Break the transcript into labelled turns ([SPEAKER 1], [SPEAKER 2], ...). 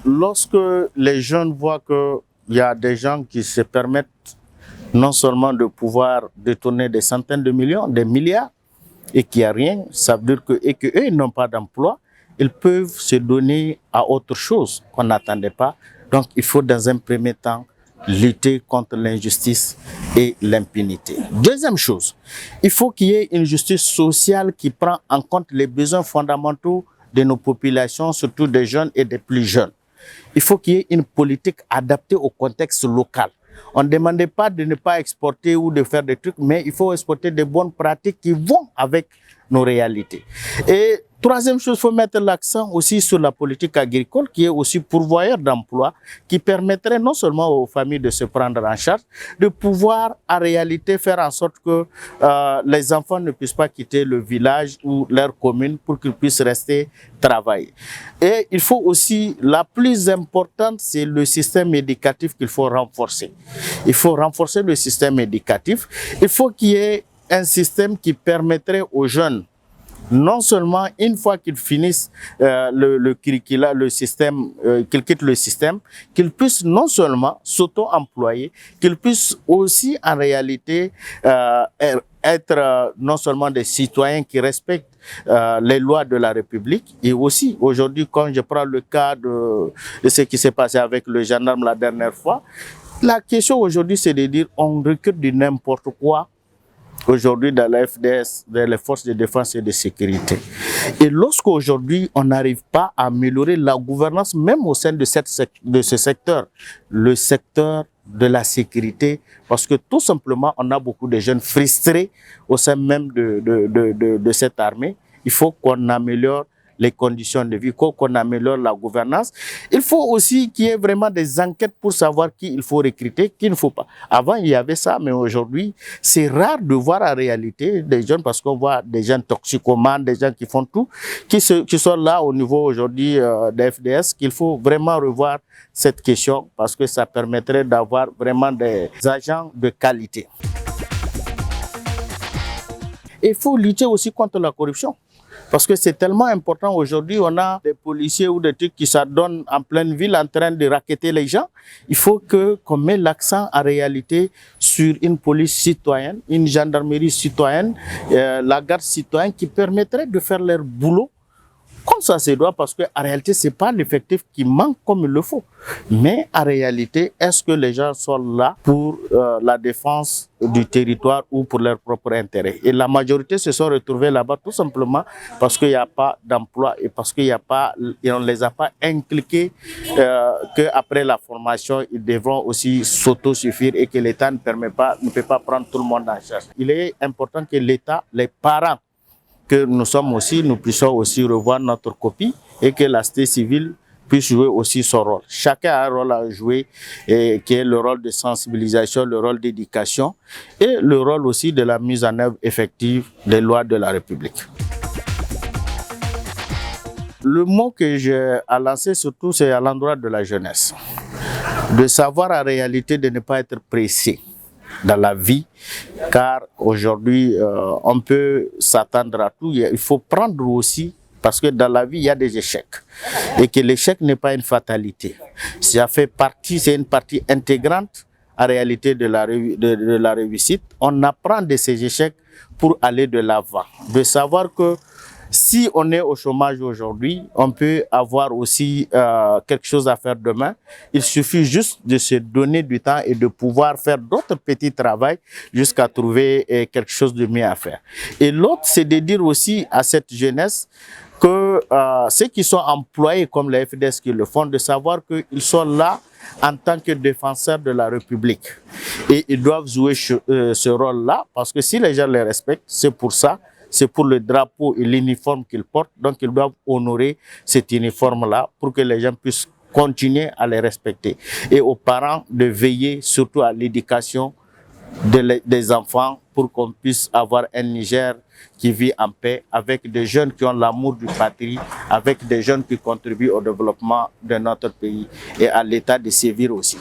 [SPEAKER 1] lorsque les jeunes voient qu'il y a des gens qui se permettent non seulement de pouvoir détourner des centaines de millions, des milliards, et qu'il n'y a rien, ça veut dire qu'eux, ils n'ont pas d'emploi, ils peuvent se donner à autre chose qu'on n'attendait pas. Donc, il faut dans un premier temps lutter contre l'injustice et l'impunité. Deuxième chose, il faut qu'il y ait une justice sociale qui prend en compte les besoins fondamentaux de nos populations, surtout des jeunes et des plus jeunes. Il faut qu'il y ait une politique adaptée au contexte local. On ne demandait pas de ne pas exporter ou de faire des trucs, mais il faut exporter des bonnes pratiques qui vont avec nos réalités. Et troisième chose, il faut mettre l'accent aussi sur la politique agricole qui est aussi pourvoyeur d'emplois, qui permettrait non seulement aux familles de se prendre en charge, de pouvoir en réalité faire en sorte que les enfants ne puissent pas quitter le village ou leur commune pour qu'ils puissent rester travailler. Et il faut aussi, la plus importante, c'est le système éducatif qu'il faut renforcer. Il faut renforcer le système éducatif. Il faut qu'il y ait un système qui permettrait aux jeunes, non seulement une fois qu'ils finissent le curricula, le système, qu'ils quittent le système, qu'ils puissent non seulement s'auto-employer, qu'ils puissent aussi en réalité être non seulement des citoyens qui respectent les lois de la République, et aussi aujourd'hui, quand je prends le cas de ce qui s'est passé avec le gendarme la dernière fois, la question aujourd'hui c'est de dire on recrute du n'importe quoi aujourd'hui dans la FDS, dans les forces de défense et de sécurité. Et lorsqu'aujourd'hui on n'arrive pas à améliorer la gouvernance même au sein de ce secteur, le secteur de la sécurité, parce que tout simplement on a beaucoup de jeunes frustrés au sein même de cette armée, il faut qu'on améliore les conditions de vie, qu'on améliore la gouvernance. Il faut aussi qu'il y ait vraiment des enquêtes pour savoir qui il faut recruter, qui il ne faut pas. Avant, il y avait ça, mais aujourd'hui, c'est rare de voir en réalité des jeunes, parce qu'on voit des jeunes toxicomanes, des gens qui font tout, qui sont là au niveau aujourd'hui des FDS, qu'il faut vraiment revoir cette question, parce que ça permettrait d'avoir vraiment des agents de qualité. Et il faut lutter aussi contre la corruption. Parce que c'est tellement important aujourd'hui, on a des policiers ou des trucs qui s'adonnent en pleine ville en train de racketter les gens. Il faut qu'on mette l'accent en réalité sur une police citoyenne, une gendarmerie citoyenne, la garde citoyenne qui permettrait de faire leur boulot comme ça se doit, parce qu'en réalité, ce n'est pas l'effectif qui manque comme il le faut. Mais en réalité, est-ce que les gens sont là pour la défense du territoire ou pour leur propre intérêt? Et la majorité se sont retrouvés là-bas tout simplement parce qu'il n'y a pas d'emploi et parce qu'on ne les a pas impliqués qu'après la formation, ils devront aussi s'autosuffire et que l'État ne peut pas prendre tout le monde en charge. Il est important que l'État, les parents, que nous puissions aussi revoir notre copie et que la société civile puisse jouer aussi son rôle. Chacun a un rôle à jouer, qui est le rôle de sensibilisation, le rôle d'éducation et le rôle aussi de la mise en œuvre effective des lois de la République. Le mot que j'ai à lancer surtout, c'est à l'endroit de la jeunesse. De savoir en réalité de ne pas être pressé dans la vie, car aujourd'hui, on peut s'attendre à tout. Il faut prendre aussi, parce que dans la vie, il y a des échecs. Et que l'échec n'est pas une fatalité. Ça fait partie, c'est une partie intégrante en réalité de la réussite. On apprend de ces échecs pour aller de l'avant. De savoir que si on est au chômage aujourd'hui, on peut avoir aussi quelque chose à faire demain. Il suffit juste de se donner du temps et de pouvoir faire d'autres petits travaux jusqu'à trouver quelque chose de mieux à faire. Et l'autre, c'est de dire aussi à cette jeunesse que ceux qui sont employés comme les FDS qui le font, de savoir qu'ils sont là en tant que défenseurs de la République. Et ils doivent jouer ce rôle-là, parce que si les gens les respectent, c'est pour ça. C'est pour le drapeau et l'uniforme qu'ils portent. Donc, ils doivent honorer cet uniforme-là pour que les gens puissent continuer à les respecter. Et aux parents de veiller surtout à l'éducation des enfants pour qu'on puisse avoir un Niger qui vit en paix, avec des jeunes qui ont l'amour du patrie, avec des jeunes qui contribuent au développement de notre pays et à l'état de sévir aussi.